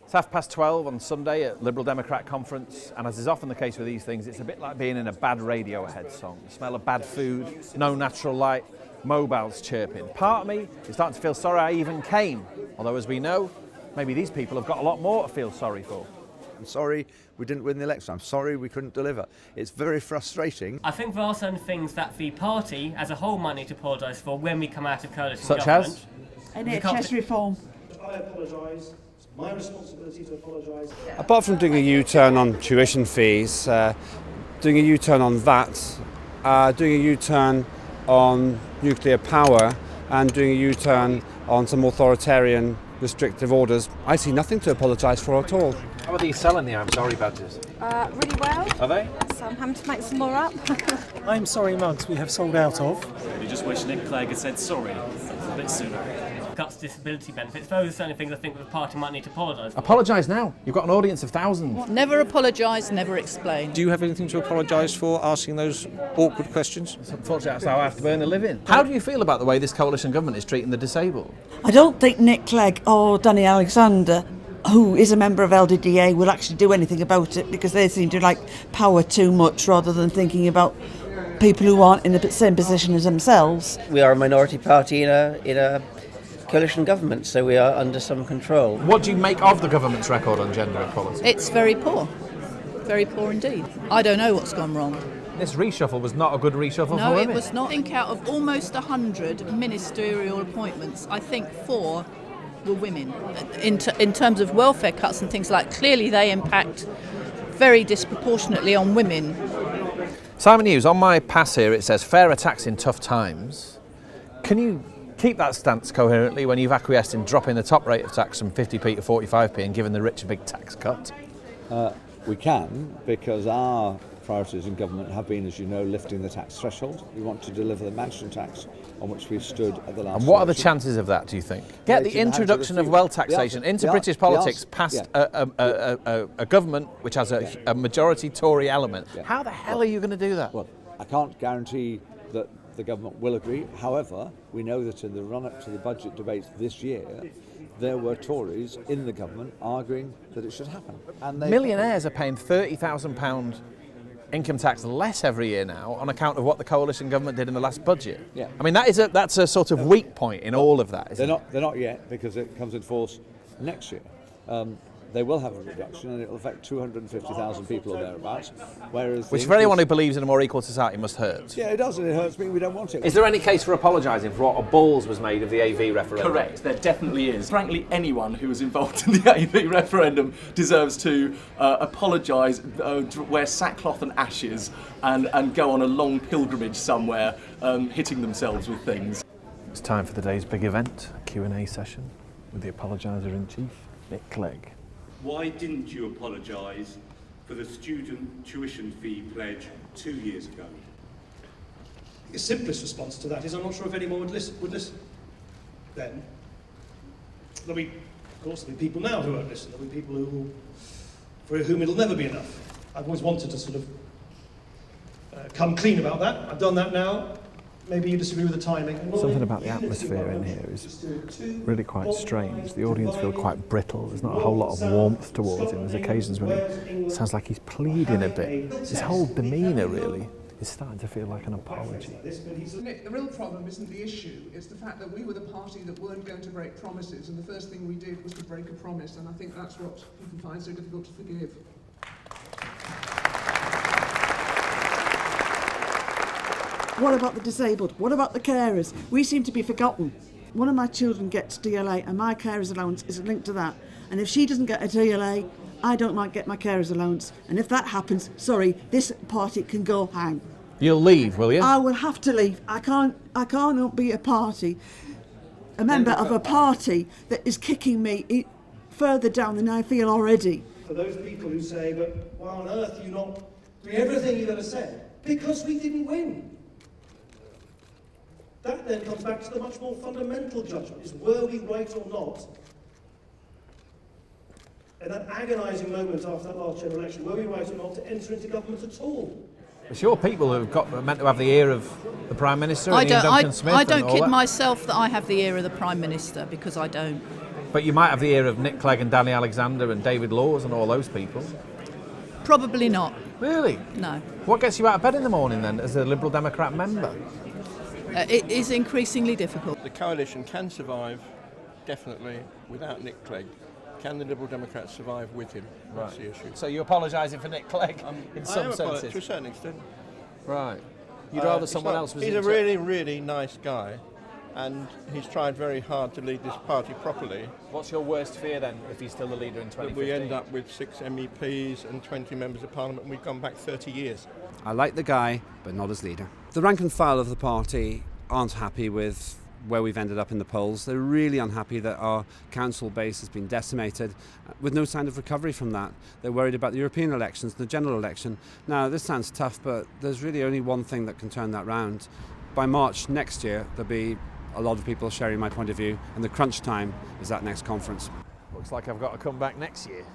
It's 12:30 on Sunday at Liberal Democrat conference, and as is often the case with these things, it's a bit like being in a bad Radiohead song. The smell of bad food, no natural light, mobiles chirping. Part of me is starting to feel sorry I even came, although as we know, maybe these people have got a lot more to feel sorry for. I'm sorry we didn't win the election. I'm sorry we couldn't deliver. It's very frustrating. I think there are certain things that the party as a whole might need to apologise for when we come out of coalition Such government. as? NHS reform. I apologise. It's my responsibility to apologise. Apart from doing a U-turn on tuition fees, doing a U-turn on VAT, doing a U-turn on nuclear power, and doing a U-turn on some authoritarian restrictive orders, I see nothing to apologise for at all. How are these selling the I'm sorry badges? Really well. Are they? So I'm having to make some more up. I'm sorry mugs we have sold out of. We just wish Nick Clegg had said sorry a bit sooner. Cuts disability benefits. Those are certain things I think the party might need to apologise for. Apologise now. You've got an audience of thousands. Never apologise, never explain. Do you have anything to apologise for asking those awkward questions? Unfortunately, that's how I have to earn a living. How do you feel about the way this coalition government is treating the disabled? I don't think Nick Clegg or Danny Alexander, who is a member of LDDA, will actually do anything about it, because they seem to like power too much rather than thinking about people who aren't in the same position as themselves. We are a minority party in a coalition government, so we are under some control. What do you make of the government's record on gender equality? It's very poor indeed. I don't know what's gone wrong. This reshuffle was not a good reshuffle for No, women. it was not. I think out of almost 100 ministerial appointments, I think 4 were women. In terms of welfare cuts and things like, clearly they impact very disproportionately on women. Simon Hughes, on my pass here it says fairer tax in tough times. Can you keep that stance coherently when you've acquiesced in dropping the top rate of tax from 50p to 45p and giving the rich a big tax cut? We can, because our priorities in government have been, as you know, lifting the tax threshold. We want to deliver the mansion tax on which we stood at the last And what are the election. chances of that, do you think? Get the introduction of wealth taxation into British politics past a government which has a majority Tory element. Yeah. How the hell are you going to do that? Well, I can't guarantee that the government will agree. However, we know that in the run-up to the budget debates this year, there were Tories in the government arguing that it should happen. And Millionaires are paying £30,000 income tax less every year now on account of what the coalition government did in the last budget. Yeah. I mean, that's a sort of weak point in all of that, isn't it? They're not yet, because it comes in force next year. They will have a reduction, and it will affect 250,000 people or thereabouts. Which for anyone who believes in a more equal society must hurt. Yeah, it does, and it hurts me. We don't want it. Is there any case for apologising for what a balls was made of the AV referendum? Correct, there definitely is. Frankly, anyone who was involved in the AV referendum deserves to apologise, wear sackcloth and ashes, and go on a long pilgrimage somewhere, hitting themselves with things. It's time for the day's big event, a Q&A session with the Apologiser-in-Chief, Nick Clegg. Why didn't you apologise for the student tuition fee pledge 2 years ago? The simplest response to that is I'm not sure if anyone would listen then. Of course, there'll be people now who won't listen. There'll be people for whom it'll never be enough. I've always wanted to sort of come clean about that. I've done that now. Maybe you disagree with the timing. Something about the atmosphere in here is really quite strange. The audience feel quite brittle. There's not a whole lot of warmth towards him. There's occasions when it sounds like he's pleading a bit. His whole demeanour really is starting to feel like an apology. Nick, the real problem isn't the issue. It's the fact that we were the party that weren't going to break promises, and the first thing we did was to break a promise, and I think that's what people find so difficult to forgive. What about the disabled? What about the carers? We seem to be forgotten. One of my children gets DLA and my carer's allowance is linked to that. And if she doesn't get a DLA, I don't might get my carer's allowance. And if that happens, sorry, this party can go hang. You'll leave, will you? I will have to leave. I can't be a member of a party that is kicking me further down than I feel already. For those people who say, but why on earth are you not doing everything you've ever said? Because we didn't win. That then comes back to the much more fundamental judgment, is were we right or not? In that agonising moment after that last general election, were we right or not to enter into government at all? It's your people who've meant to have the ear of the Prime Minister and I Ian Duncan Smith. don't kid myself that I have the ear of the Prime Minister, because I don't. But you might have the ear of Nick Clegg and Danny Alexander and David Laws and all those people. Probably not. Really? No. What gets you out of bed in the morning then, as a Liberal Democrat member? It is increasingly difficult. The coalition can survive, definitely, without Nick Clegg. Can the Liberal Democrats survive with him? That's the issue. So you're apologising for Nick Clegg in some senses? To a certain extent. Right. You'd rather someone else was... He's a really, really nice guy, and he's tried very hard to lead this party properly. What's your worst fear then, if he's still the leader in 2015? That we end up with 6 MEPs and 20 members of Parliament, and we've gone back 30 years. I like the guy, but not as leader. The rank and file of the party aren't happy with where we've ended up in the polls. They're really unhappy that our council base has been decimated with no sign of recovery from that. They're worried about the European elections, the general election. Now, this sounds tough, but there's really only one thing that can turn that round. By March next year, there'll be a lot of people sharing my point of view, and the crunch time is that next conference. Looks like I've got to come back next year.